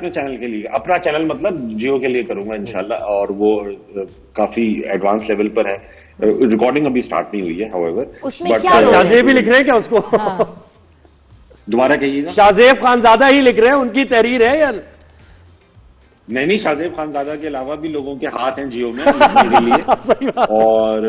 अपने चैनल के लिए, अपना चैनल मतलब जियो के लिए करूंगा इंशाल्लाह, और वो काफी एडवांस लेवल पर है। रिकॉर्डिंग अभी स्टार्ट नहीं हुई है हाउएवर। उसमें क्या शाहजेब भी लिख रहे हैं क्या उसको? दोबारा कहिएगा। शाहजेब खानजादा ही लिख रहे हैं, उनकी तहरीर है यार? नहीं, शाहजेब खानजादा के अलावा भी लोगों के हाथ हैं जियो में लिखने के लिए और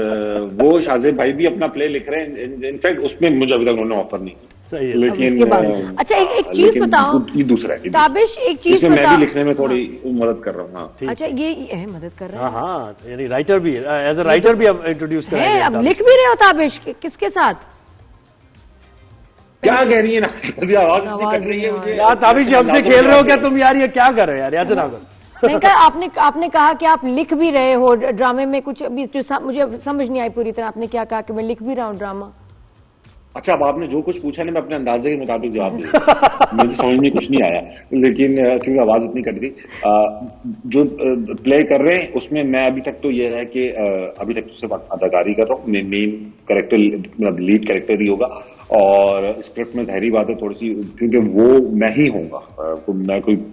वो शाहजेब भाई भी अपना प्ले लिख रहे हैं। इनफैक्ट उसमें मुझे अभी तक उन्होंने ऑफर नहीं किया। सही है। लेकिन अच्छा एक चीज बताओ, ये दूसरा है ताबिश, एक चीज मैं भी लिखने में थोड़ी मदद कर रहा हूँ। अच्छा ये मदद कर रहा है। हाँ, यानी राइटर भी, एज ए राइटर भी अब इंट्रोड्यूस कर रहे हैं। अब लिख भी रहे हो ताबिश, किसके साथ? क्या कह रही है ना, आवाज कट रही है मुझे। यार ताबिश जी हमसे खेल रहे हो क्या तुम यार? ये क्या कर रहे हो यार, ऐसे ना करो। मैंने कहा आपने कहा कि आप लिख भी रहे हो ड्रामे में कुछ, अभी जो मुझे समझ नहीं आई पूरी तरह। आपने क्या कहा कि मैं लिख भी रहा हूँ ड्रामा? अच्छा, अब आपने जो कुछ पूछा ना मैं अपने अंदाजे के मुताबिक जवाब दे मुझे समझ में कुछ नहीं आया, लेकिन क्योंकि आवाज इतनी कट गई। जो प्ले कर रहे हैं उसमें मैं अभी तक तो ये है कि अभी तक तो सिर्फ अदाकारी कर रहा हूँ। मेन कैरेक्टर लीड कैरेक्टर ही होगा, और स्क्रिप्ट में ज़ाहिरी बात है थोड़ी सी, क्योंकि वो मैं ही होऊंगा, मैं कोई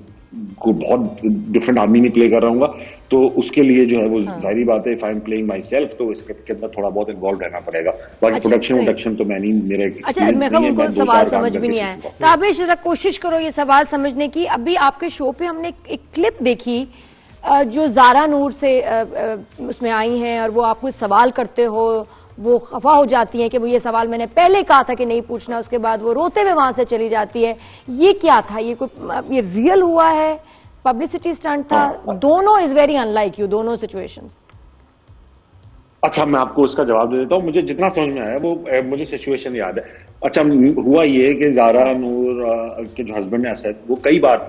बहुत डिफरेंट आदमी नहीं प्ले कर रहा हूँ, तो उसके लिए जो है वो जाहिर बात है, if I am playing my self तो इसके अंदर थोड़ा बहुत इन्वॉल्व रहना पड़ेगा। बाकी प्रोडक्शन तो मैं नहीं, मेरे अच्छा मैं सवाल समझ भी नहीं आया। ताबिश जरा कोशिश करो ये सवाल समझने की। अभी आपके शो पे हमने एक क्लिप देखी जो ज़ारा नूर से उसमें आई हैं, और वो आप कुछ सवाल करते हो, वो खफा हो जाती है कि वो ये सवाल मैंने पहले कहा था कि नहीं पूछना, उसके बाद वो रोते हुए वहां से चली जाती है। ये क्या था? ये रियल हुआ है, पब्लिसिटी स्टंट था? दोनों इज वेरी अनलाइक यू, दोनों सिचुएशंस। अच्छा, मैं आपको उसका जवाब दे देता हूँ। मुझे जितना समझ में आया वो मुझे सिचुएशन याद है। अच्छा, हुआ ये कि ज़ारा नूर के जो हस्बैंड है असद, वो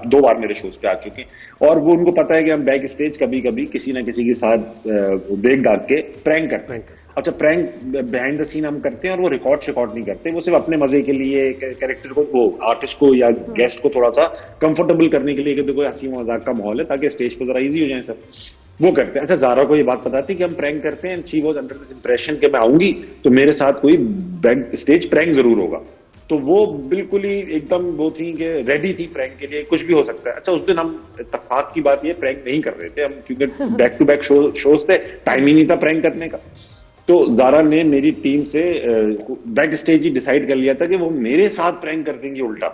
दो बार मेरे शोज पे आ चुके हैं, और वो उनको पता है कि हम बैक स्टेज कभी कभी किसी ना किसी के साथ देख दाग के प्रैंक करते हैं। अच्छा, प्रैंक बिहाइंड द सीन हम करते हैं, और वो रिकॉर्ड नहीं करते, वो सिर्फ अपने मजे के लिए कैरेक्टर को, वो आर्टिस्ट को या गेस्ट को थोड़ा सा कंफर्टेबल करने के लिए कि देखो हंसी मजाक का माहौल है ताकि स्टेज पर जरा इजी हो जाए सब, वो करते हैं। अच्छा, ज़ारा को ये बात पता थी कि हम प्रैंक करते हैं, she was under this impression कि मैं आऊंगी तो मेरे साथ कोई बैक स्टेज प्रैंक जरूर होगा, तो वो बिल्कुल ही एकदम वो थी कि रेडी थी प्रैंक के लिए, कुछ भी हो सकता है। अच्छा, उस दिन हम इत्तेफाक की बात ये प्रैंक नहीं कर रहे थे हम, क्योंकि बैक टू बैक शोज थे, टाइम ही नहीं था प्रैंक करने का। तो ज़ारा ने मेरी टीम से बैक स्टेज ही डिसाइड कर लिया था कि वो मेरे साथ प्रैंक कर देंगे उल्टा।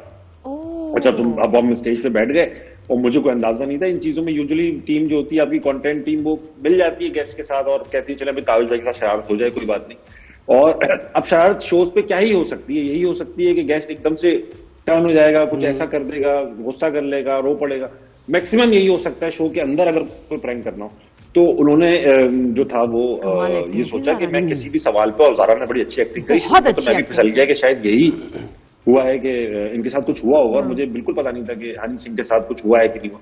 अच्छा, अब हम स्टेज पे बैठ गए और मुझे कोई अंदाजा नहीं था इन चीजों में। यूजुअली टीम जो होती है आपकी कंटेंट टीम, वो मिल जाती है गेस्ट के साथ और कहती है चले भाई ताबिश भाई के साथ शरारत हो जाए, कोई बात नहीं। और अब शरारत शोज पे क्या ही हो सकती है, यही हो सकती है कि गेस्ट एकदम से टर्न हो जाएगा, कुछ ऐसा कर देगा, गुस्सा कर लेगा, रो पड़ेगा, मैक्सिमम यही हो सकता है शो के अंदर अगर कोई प्रैंक करना हो। तो उन्होंने जो था वो ये सोचा कि मैं किसी भी सवाल पे, और ज़ारा ने बड़ी अच्छी एक्टिंग करी, तो मैं भी फिसल गया कि शायद यही हुआ है कि इनके साथ कुछ हुआ होगा, और मुझे बिल्कुल पता नहीं था कि हनी सिंह के साथ कुछ हुआ है कि नहीं हुआ।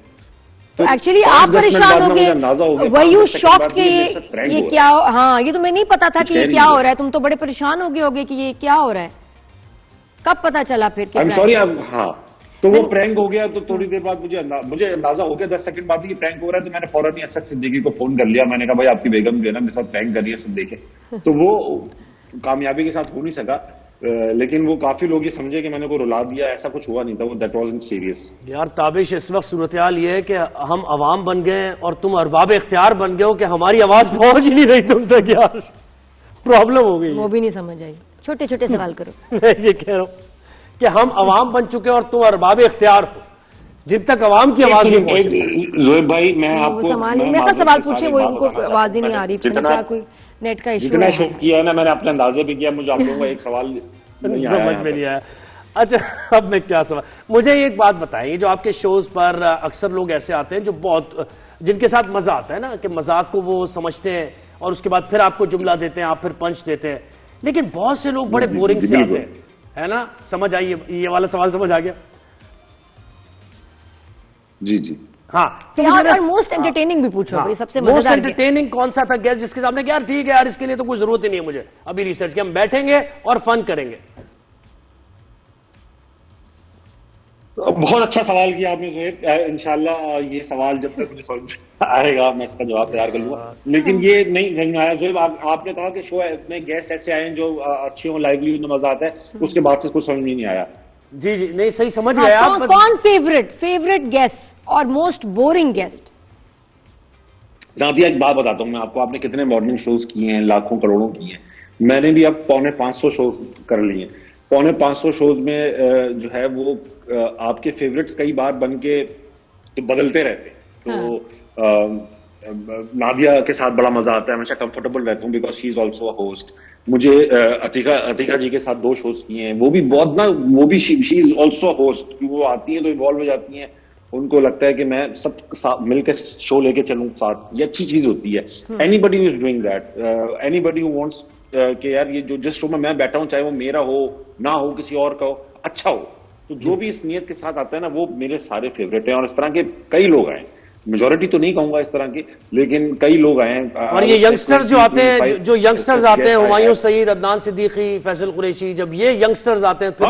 तो एक्चुअली आप परेशान हो गए, वर यू शॉक्ड कि ये क्या? हाँ, ये तो मैं नहीं पता था कि ये क्या हो रहा है। तुम तो बड़े परेशान हो गए होगे कि ये क्या हो रहा है। कब पता चला फिर? I am sorry. हाँ, तो वो प्रैंक हो गया, तो थोड़ी देर बाद मुझे अंदाजा हो गया, 10 सेकंड बाद ये प्रैंक हो रहा है, तो मैंने फौरन ही असद सिद्दीकी को फोन कर लिया। मैंने कहा भाई आपकी बेगम जो है ना मेरे साथ प्रैंक कर रही है, सब देखे। तो वो कामयाबी के साथ हो नहीं सका, लेकिन वो काफी लोग ये समझे कि मैंने को रुला दिया, ऐसा कुछ हुआ नहीं था, वो दैट वाज़न्ट सीरियस। यार ताबिश, इस वक्त सूरत-ए-हाल ये है कि हम अवाम बन गए और तुम अरबाब इख्तियार बन गए हो कि हमारी आवाज पहुंच ही नहीं रही तुम तक। यार प्रॉब्लम हो गई, वो भी नहीं समझ आई। छोटे छोटे सवाल करो। मैं ये कह रहा हूं कि हम अवाम बन चुके हैं और तुम अरबाब इख्तियार हो, जिन तक अवाम की आवाज नहीं पहुंची। ज़ोएब भाई, मैं आपको मेरा सवाल पूछे, वो इनको आवाज ही नहीं आ रही, क्या कोई नेट का इशू? जितना शो किया है ना मैंने अपने अंदाजे भी किया, मुझे आप लोगों का एक सवाल समझ में नहीं आया। अच्छा, अब मैं क्या सवाल, मुझे एक बात बताएं, जो आपके शोज पर अक्सर लोग ऐसे आते हैं जो बहुत, जिनके साथ मजा आता है ना, कि मजाक को वो समझते हैं और उसके बाद फिर आपको जुमला देते हैं, आप फिर पंच देते हैं, लेकिन बहुत से लोग बड़े बोरिंग से आते हैं, है ना? समझ आई ये वाला सवाल? समझ आ गया? जी जी, हाँ। तो यार मोस्ट एंटरटेनिंग भी पूछो। हाँ, सबसे मोस्ट एंटरटेनिंग कौन सा था गेस्ट जिसके सामने यार ठीक है यार, इसके लिए तो कोई जरूरत ही नहीं है मुझे अभी रिसर्च की, हम बैठेंगे और फन करेंगे? बहुत अच्छा सवाल किया आपने ज़ोएब। इंशाल्लाह ये सवाल जब तक मुझे समझ आएगा मैं इसका जवाब तैयार कर लूंगा, लेकिन ये नहीं समझ में आया ज़ोएब। आपने कहा कि शो में गेस्ट ऐसे आए हैं जो अच्छे हों, लाइवली, उनमें मजा आता है, उसके बाद से कुछ समझ में नहीं आया। जी जी, नहीं सही समझ गए आप। कौन फेवरेट गेस्ट और मोस्ट बोरिंग गेस्ट? नादिया, एक बात बताता हूँ मैं आपको, आपने कितने मॉर्निंग शोज किए हैं, लाखों करोड़ों किए हैं, मैंने भी अब 450 शो कर लिए। 450 शोज में जो है वो आपके फेवरेट्स कई बार बन के तो बदलते रहते हैं। तो नादिया के साथ बड़ा मजा आता है, हमेशा कंफर्टेबल रहता हूँ because she is also a host. मुझे अतिका जी के साथ 2 शोज किए हैं, वो भी बहुत ना, वो भी शी इज ऑल्सो होस्ट। वो आती है तो इवॉल्व हो जाती हैं, उनको लगता है कि मैं सब साथ मिलकर शो लेके चलूं साथ, ये अच्छी चीज होती है। Anybody who is doing that, anybody who wants कि यार ये जो जिस शो में मैं बैठा हूं, चाहे वो मेरा हो ना हो, किसी और का हो, अच्छा हो, तो जो भी इस नियत के साथ आता है ना, वो मेरे सारे फेवरेट हैं। और इस तरह के कई लोग आए, मेजोरिटी तो नहीं कहूंगा इस तरह की, लेकिन कई लोग आए हैं। और ये यंगस्टर्स जो आते हैं, जो यंगस्टर्स आते हैं, हुमायूं सईद, अदनान सिद्दीकी, फैसल कुरैशी, जब ये यंगस्टर्स आते हैं तो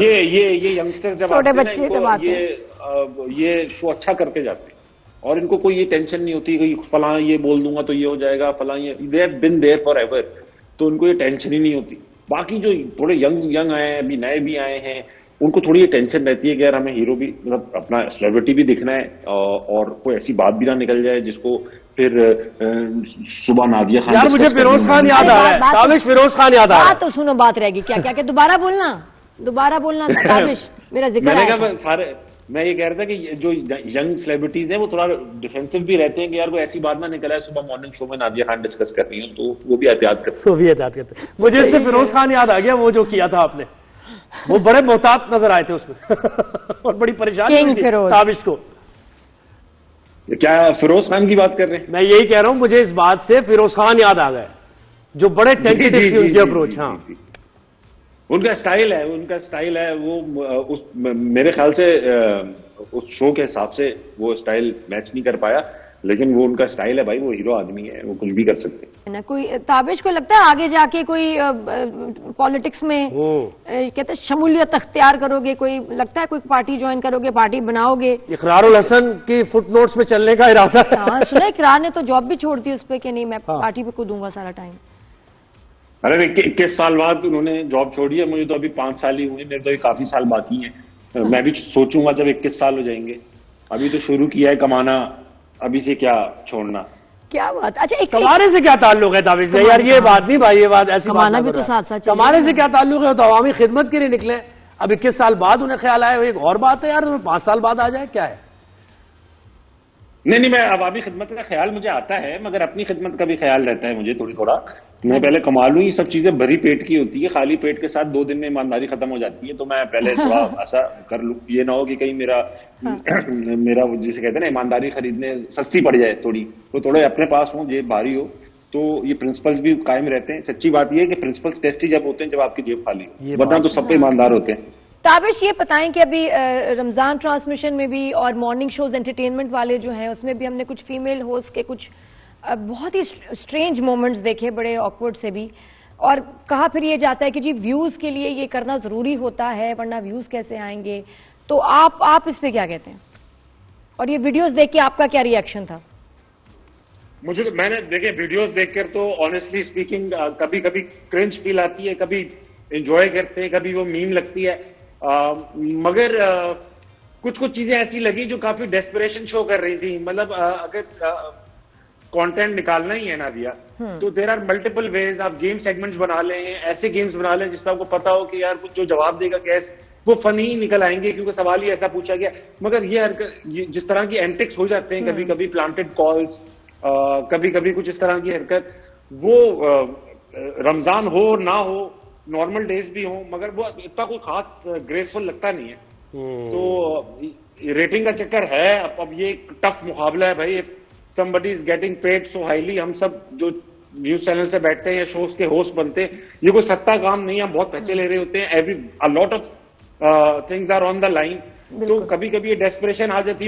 ये यंगस्टर्स जब आते हैं, ये शो अच्छा करके जाते हैं और इनको कोई ये टेंशन नहीं होती कि फलां ये बोल दूंगा तो ये हो जाएगा, फलां ये, they have been there forever, तो उनको ये टेंशन ही नहीं होती। बाकी जो थोड़े यंग आए हैं, अभी नए भी आए हैं, उनको थोड़ी ये टेंशन रहती है कि यार हमें हीरो भी, मतलब अपना सेलिब्रिटी भी दिखना है, और कोई ऐसी बात भी ना निकल जाए जिसको फिर सुबह नादिया खान। यार मुझे फिरोज खान याद आ रहा है, ताबिश फिरोज खान याद आ रहा है। तो सुनो, बात रहेगी क्या क्या क्या, दोबारा बोलना ताबिश, मेरा जिक्र मैंने कहा सारे, मैं ये कह रहा था कि जो यंग सेलिब्रिटीज हैं वो थोड़ा डिफेंसिव भी रहते हैं कि यार कोई ऐसी बात ना निकल आए सुबह मॉर्निंग शो में नादिया खान डिस्कस कर रही हूँ, तो वो भी एहतियात करते हैं। मुझे इससे फिरोज खान याद आ गया, वो जो किया था आपने, वो बड़े मोहतात नजर आए थे उसमें और बड़ी परेशानी हुई थी ताबिश को। क्या फिरोज खान की बात कर रहे हैं? मैं यही कह रहा हूं, मुझे इस बात से फिरोज खान याद आ गए, जो बड़े टेंटेटिव थी उनकी अप्रोच। हाँ, उनका स्टाइल है वो उस, मेरे ख्याल से उस शो के हिसाब से वो स्टाइल मैच नहीं कर पाया, लेकिन वो उनका स्टाइल है भाई, वो हीरो आदमी है, वो कुछ भी कर सकते हैं ना। कोई ताबिश को लगता है आगे जाके कोई पॉलिटिक्स में कहते हैं शमूलियत अख्तियार करोगे, कोई लगता है कोई पार्टी ज्वाइन करोगे, पार्टी बनाओगे? इकरारुल हसन की फुटनोट्स में चलने का इरादा है। हाँ, सुना इकरार ने तो जॉब भी छोड़ दी उस पर कि नहीं मैं पार्टी पे कूदूंगा सारा टाइम। अरे 21 साल बाद उन्होंने जॉब छोड़ी है, मुझे तो अभी 5 साल ही हुए, मेरे तो अभी काफी साल बाकी हैं। मैं भी सोचूंगा जब 21 साल हो जाएंगे, अभी तो शुरू किया है कमाना, अभी से क्या छोड़ना। क्या बात। अच्छा, कमाने से क्या ताल्लुक है ताबिश भाई? यार ये बात नहीं भाई, ये बात ऐसी कमाना भी तो साथ कमाने से क्या ताल्लुक है? तो अवामी खिदमत के लिए निकले, अब 21 साल बाद उन्हें ख्याल आया, एक और बात है यार, 5 साल बाद आ जाए, क्या है? नहीं, मैं अवामी खिदमत का ख्याल मुझे आता है, मगर अपनी खिदमत का भी ख्याल रहता है मुझे थोड़ा। मैं पहले कमा लूं, ये सब चीजें भरी पेट की होती है, खाली पेट के साथ 2 दिन में ईमानदारी खत्म हो जाती है, तो मैं पहले थोड़ा ऐसा कर लूं, ये ना हो कि कहीं मेरा जिसे कहते हैं ना, ईमानदारी खरीदने सस्ती पड़ जाए थोड़ी, तो थोड़े अपने पास हो, जेब भारी हो, तो ये प्रिंसिपल्स भी कायम रहते हैं। सच्ची बात ये है कि प्रिंसिपल्स टेस्टी जब होते हैं जब आपकी जेब खाली हो, वरना तो सब पे ईमानदार होते हैं। ताबिश, ये बताएं कि अभी रमजान ट्रांसमिशन में भी और मॉर्निंग शोज एंटरटेनमेंट वाले जो हैं उसमें भी हमने कुछ फीमेल होस्ट के कुछ बहुत ही स्ट्रेंज मोमेंट्स देखे, बड़े ऑकवर्ड से भी, और कहा फिर ये जाता है कि जी व्यूज के लिए ये करना जरूरी होता है, वरना व्यूज कैसे आएंगे? तो आप इस पे क्या कहते हैं, और ये वीडियोस देख के आपका क्या रिएक्शन था? मैंने देखे वीडियोस देखकर तो ऑनेस्टली स्पीकिंग कभी कभी क्रिंज फील आती है, कभी एंजॉय करते हैं, कभी वो मीम लगती है, मगर कुछ चीजें ऐसी लगी जो काफी डेस्परेशन शो कर रही थी। मतलब अगर कंटेंट निकालना ही है ना दिया, तो देयर आर मल्टीपल वेज। आप गेम सेगमेंट्स बना लें, ऐसे गेम्स बना लें जिसमें आपको पता हो कि यार कुछ जो जवाब देगा गैस वो फनी ही निकल आएंगे, क्योंकि सवाल ही ऐसा पूछा गया। मगर ये जिस तरह की एंटिक्स हो जाते हैं, कभी कभी प्लांटेड कॉल्स, कभी कभी कुछ इस तरह की हरकत, वो रमजान हो ना हो, नॉर्मल डेज भी हो, मगर वो इतना कोई खास ग्रेसफुल लगता नहीं है। तो रेटिंग का चक्कर है। अब ये टफ मुकाबला है भाई, somebody is getting paid so highly। हम सब जो न्यूज चैनल से बैठते हैं या शोज के होस्ट बनते हैं, ये कोई सस्ता काम नहीं है, हम बहुत पैसे ले रहे होते हैं, a lot of things are on the line। तो कभी कभी ये डेस्परेशन आ जाती है।